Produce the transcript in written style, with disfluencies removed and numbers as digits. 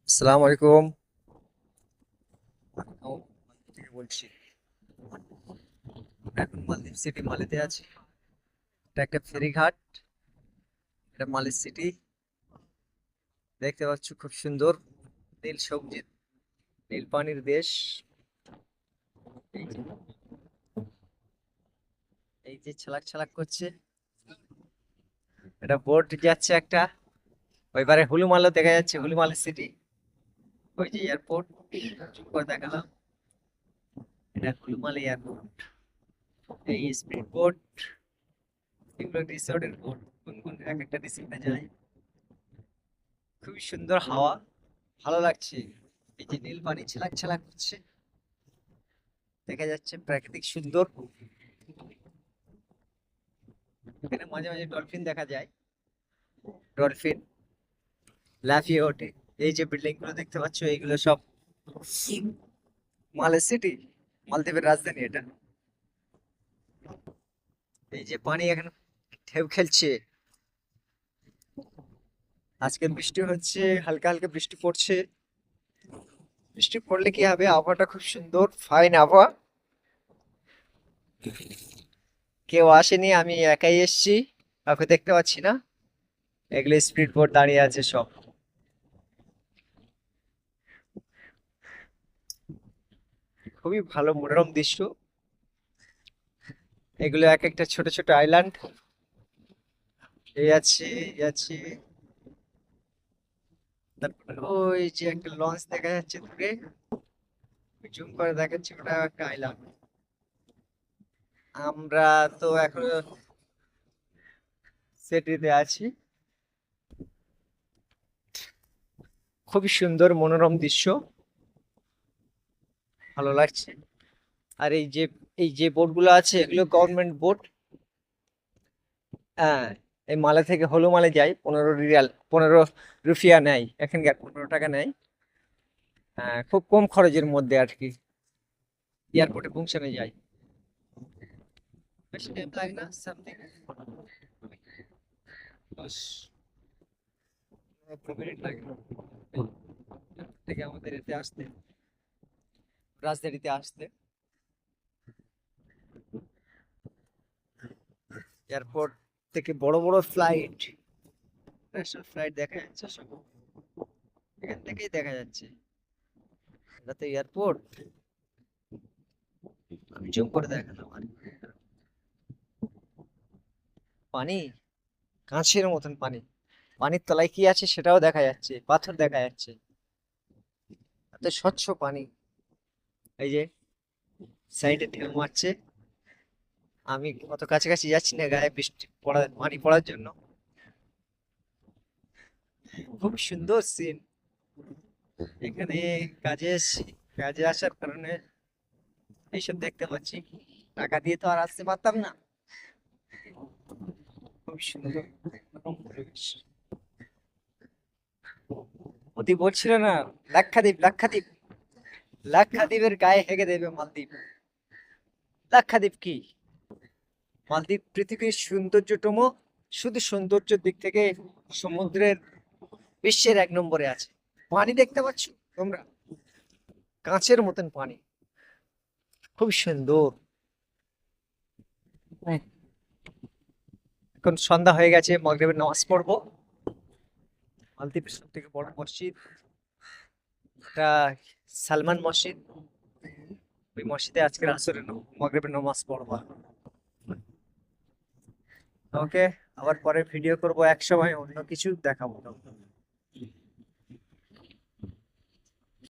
আসসালামু আলাইকুম। থেকে বলছি, এখন মালদ্বীপ সিটি মালেতে আছি। এটা একটা ফেরিঘাট। এটা মালে সিটি। দেখতে পাচ্ছ খুব সুন্দর নীল সবুজের নীল পানির দেশ। এই যে এই যে ছালাক ছালাক করছে, এটা বোট যাচ্ছে একটা। ওইবারে হুলুমালো দেখা যাচ্ছে, হুলুমালে সিটি। ওই যে এয়ারপোর্ট করে দেখালাম, এটা হুলুমালে এয়ারপোর্ট। এই স্পিড বোট, এগুলো রিসোর্টের বোট। কোন কোন এক একটা রিসোর্টে যায়। খুবই সুন্দর হাওয়া, ভালো লাগছে। এই যে নীল পানি ছেলাক ছেলাক করছে, দেখা যাচ্ছে প্রাকৃতিক সুন্দর। এখানে মাঝে মাঝে ডলফিন দেখা যায়। ডলফিন লাফিয়ে ওঠে। এই যে বিল্ডিং গুলো দেখতে পাচ্ছ, এইগুলো সব মালে সিটি, মালদ্বীপের রাজধানী এটা। এই যে পানি এখানে ঢেউ খেলছে। আজকে বৃষ্টি হচ্ছে, হালকা হালকা বৃষ্টি পড়ছে। বৃষ্টি পড়লে কি হবে, আবহাওয়াটা খুব সুন্দর, ফাইন আবহাওয়া। কেউ আসেনি, আমি একাই এসেছি। কাউকে দেখতে পাচ্ছি না। এগুলো স্পিড বোট দাঁড়িয়ে আছে সব। খুবই ভালো মনোরম দৃশ্য। এগুলো এক একটা ছোট ছোট আইল্যান্ড। এই আছে, এই আছে। তারপরে ওই যে একটা লঞ্চ দেখা যাচ্ছে দূরে, জুম করে দেখাচ্ছি, ওটা একটা আইল্যান্ড। আমরা তো এখন সিটিতে আছি। খুবই সুন্দর মনোরম দৃশ্য, ভালো লাগছে। আর এই যে বোট গুলো আছে, এগুলো গভর্নমেন্ট বোট। হ্যাঁ, এই মালে থেকে হলু মালে যায়। 15 রিয়াল, 15 রুপিয়া নেয় এখানকার, 15 টাকা নেয়। খুব কম খরচের মধ্যে আর কি এয়ারপোর্টে পৌঁছানো যায়। বেশি টাইম লাগে না, সামথিং 10 মিনিট লাগে থেকে আমাদের এতে আসতে, রাজধানীতে আসতে। এয়ারপোর্ট থেকে বড় বড় ফ্লাইট, ন্যাশনাল ফ্লাইট দেখা যাচ্ছে সব। এখান থেকেই দেখা যাচ্ছে। এটা তো এয়ারপোর্ট, আমি জুম করে দেখালাম আর কি। পানি কাঁচের মতন পানি। পানির তলায় কি আছে সেটাও দেখা যাচ্ছে, পাথর দেখা যাচ্ছে। এত স্বচ্ছ পানি। এই যে সাইডে ঢেউ মারছে। আমি অত কাছাকাছি যাচ্ছি না, গায়ে বৃষ্টি পড়া, পানি পড়ার জন্য। খুব সুন্দর সিন। এখানে কাজে আসার কারণে এইসব দেখতে পাচ্ছি। টাকা দিয়ে তো আর আসতে পারতাম না। খুব সুন্দর এরকম পরিবেশ। অতি বলছিল না, লাক্ষাদ্বীপ লাক্ষাদ্বীপ, লাক্ষাদ্বীপের গায়ে হেগে দেবে মালদ্বীপ। লাক্ষাদ্বীপ কি, মালদ্বীপ পৃথিবীর সৌন্দর্যতম, শুধু সৌন্দর্যের দিক থেকে সমুদ্রের বিশ্বের 1 নম্বরে আছে। পানি দেখতে পাচ্ছ তোমরা, কাঁচের মতন পানি, খুব সুন্দর। হ্যাঁ, এখন সন্ধ্যা হয়ে গেছে, মাগরিবের নামাজ পড়বো। মালদ্বীপের সব থেকে বড় মসজিদ এটা সালমান মসজিদ। ওই মসজিদে আজকে আসরের মাগরিবের নামাজ পড়বো। ওকে, আবার পরে ভিডিও করব, এক সময় অন্য কিছু দেখাবো।